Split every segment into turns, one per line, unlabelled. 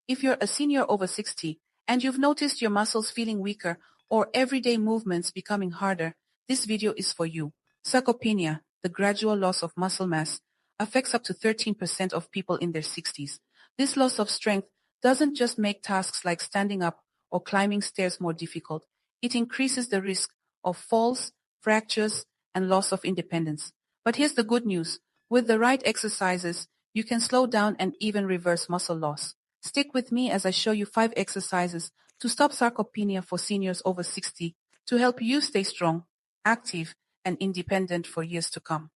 If you're a senior over 60 and you've noticed your muscles feeling weaker or everyday movements becoming harder, this video is for you. Sarcopenia, the gradual loss of muscle mass, affects up to 13% of people in their 60s. This loss of strength doesn't just make tasks like standing up or climbing stairs more difficult. It increases the risk of falls, fractures, and loss of independence. But here's the good news. With the right exercises, you can slow down and even reverse muscle loss. Stick with me as I show you 5 exercises to stop sarcopenia for seniors over 60 to help you stay strong, active, and independent for years to come.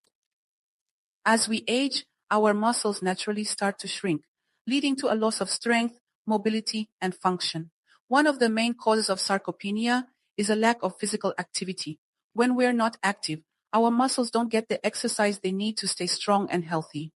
As we age, our muscles naturally start to shrink, leading to a loss of strength, mobility, and function. One of the main causes of sarcopenia is a lack of physical activity. When we're not active, our muscles don't get the exercise they need to stay strong and healthy.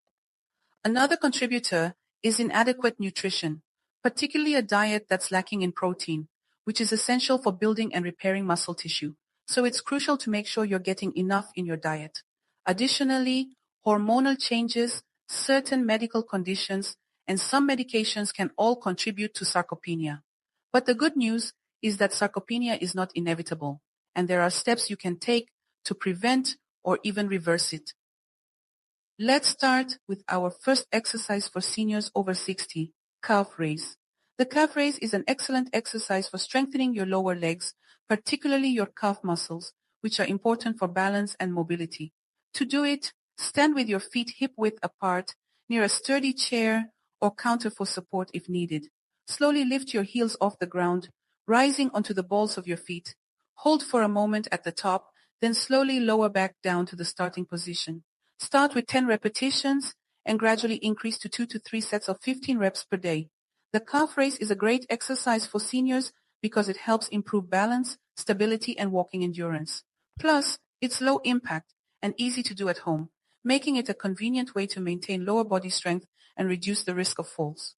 Another contributor is inadequate nutrition, particularly a diet that's lacking in protein, which is essential for building and repairing muscle tissue. So it's crucial to make sure you're getting enough in your diet. Additionally, hormonal changes, certain medical conditions, and some medications can all contribute to sarcopenia. But the good news is that sarcopenia is not inevitable, and there are steps you can take to prevent or even reverse it. Let's start with our first exercise for seniors over 60, calf raise. The calf raise is an excellent exercise for strengthening your lower legs, particularly your calf muscles, which are important for balance and mobility. To do it, stand with your feet hip-width apart near a sturdy chair or counter for support if needed. Slowly lift your heels off the ground, rising onto the balls of your feet. Hold for a moment at the top, then slowly lower back down to the starting position. Start with 10 repetitions and gradually increase to 2 to 3 sets of 15 reps per day. The calf raise is a great exercise for seniors because it helps improve balance, stability, and walking endurance. Plus, it's low impact and easy to do at home, making it a convenient way to maintain lower body strength and reduce the risk of falls.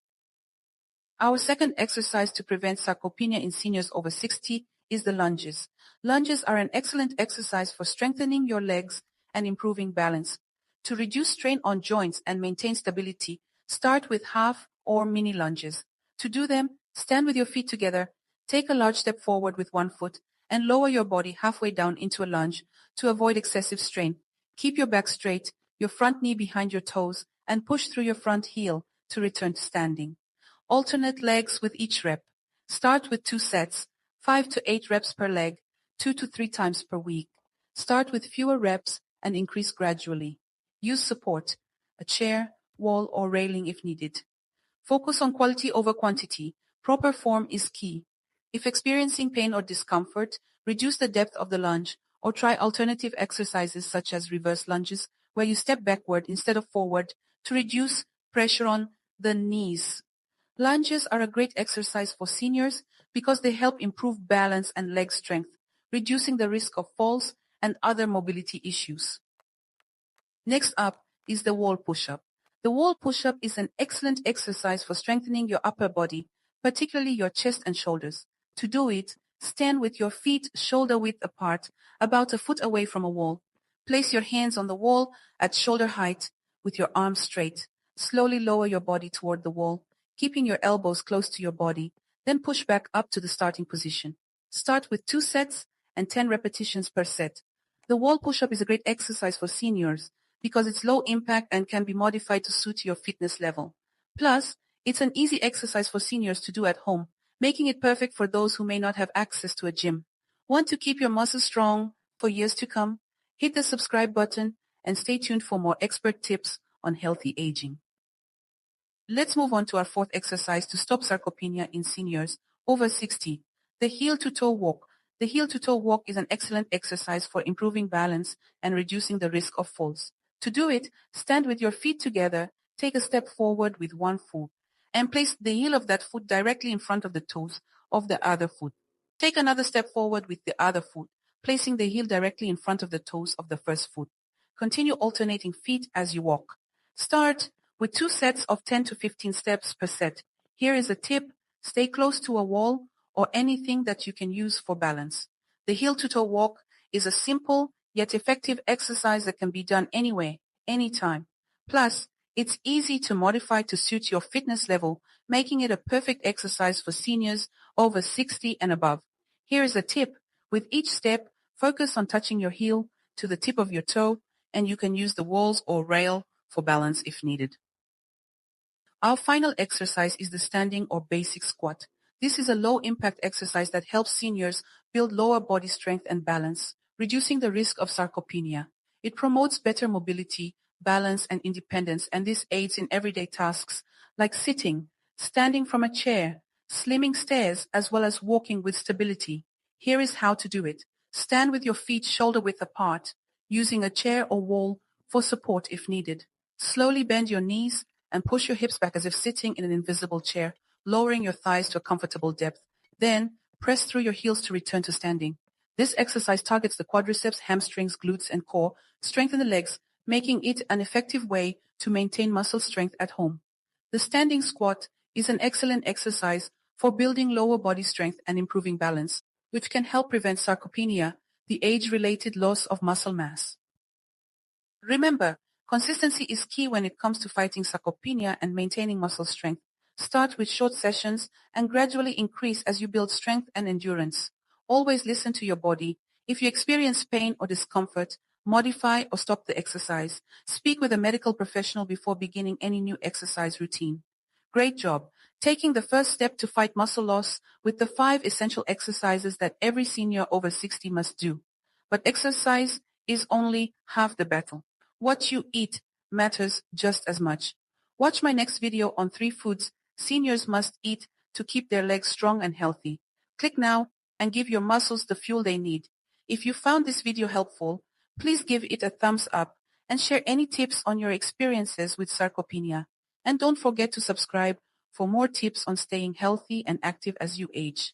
Our second exercise to prevent sarcopenia in seniors over 60 is the lunges. Lunges are an excellent exercise for strengthening your legs and improving balance. To reduce strain on joints and maintain stability, start with half or mini lunges. To do them, stand with your feet together, take a large step forward with one foot, and lower your body halfway down into a lunge to avoid excessive strain. Keep your back straight, your front knee behind your toes, and push through your front heel to return to standing. Alternate legs with each rep. Start with 2 sets, 5 to 8 reps per leg, 2 to 3 times per week. Start with fewer reps and increase gradually. Use support, a chair, wall, or railing if needed. Focus on quality over quantity. Proper form is key. If experiencing pain or discomfort, reduce the depth of the lunge or try alternative exercises such as reverse lunges where you step backward instead of forward to reduce pressure on the knees. Lunges are a great exercise for seniors because they help improve balance and leg strength, reducing the risk of falls and other mobility issues. Next up is the wall push-up. The wall push-up is an excellent exercise for strengthening your upper body, particularly your chest and shoulders. To do it, stand with your feet shoulder-width apart, about a foot away from a wall. Place your hands on the wall at shoulder height with your arms straight. Slowly lower your body toward the wall, keeping your elbows close to your body, then push back up to the starting position. Start with 2 sets and 10 repetitions per set. The wall push-up is a great exercise for seniors because it's low impact and can be modified to suit your fitness level. Plus, it's an easy exercise for seniors to do at home, making it perfect for those who may not have access to a gym. Want to keep your muscles strong for years to come? Hit the subscribe button and stay tuned for more expert tips on healthy aging. Let's move on to our fourth exercise to stop sarcopenia in seniors over 60, the heel-to-toe walk. The heel-to-toe walk is an excellent exercise for improving balance and reducing the risk of falls. To do it, stand with your feet together, take a step forward with one foot, and place the heel of that foot directly in front of the toes of the other foot. Take another step forward with the other foot, placing the heel directly in front of the toes of the first foot. Continue alternating feet as you walk. Start with 2 sets of 10 to 15 steps per set. Here is a tip: stay close to a wall or anything that you can use for balance. The heel-to-toe walk is a simple yet effective exercise that can be done anywhere, anytime. Plus, It's easy to modify to suit your fitness level, making it a perfect exercise for seniors over 60 and above. Here is a tip. With each step, focus on touching your heel to the tip of your toe, and you can use the walls or rail for balance if needed. Our final exercise is the standing or basic squat. This is a low-impact exercise that helps seniors build lower body strength and balance, reducing the risk of sarcopenia. It promotes better mobility, balance, and independence, and this aids in everyday tasks like sitting, standing from a chair, slimming stairs, as well as walking with stability. Here is how to do it. Stand with your feet shoulder-width apart, using a chair or wall for support if needed. Slowly bend your knees and push your hips back as if sitting in an invisible chair, lowering your thighs to a comfortable depth. Then, press through your heels to return to standing. This exercise targets the quadriceps, hamstrings, glutes, and core, strengthen the legs, making it an effective way to maintain muscle strength at home. The standing squat is an excellent exercise for building lower body strength and improving balance, which can help prevent sarcopenia, the age-related loss of muscle mass. Remember, consistency is key when it comes to fighting sarcopenia and maintaining muscle strength. Start with short sessions and gradually increase as you build strength and endurance. Always listen to your body. If you experience pain or discomfort, modify or stop the exercise. Speak with a medical professional before beginning any new exercise routine. Great job. Taking the first step to fight muscle loss with the 5 essential exercises that every senior over 60 must do. But exercise is only half the battle. What you eat matters just as much. Watch my next video on 3 foods seniors must eat to keep their legs strong and healthy. Click now and give your muscles the fuel they need. If you found this video helpful, please give it a thumbs up and share any tips on your experiences with sarcopenia. And don't forget to subscribe for more tips on staying healthy and active as you age.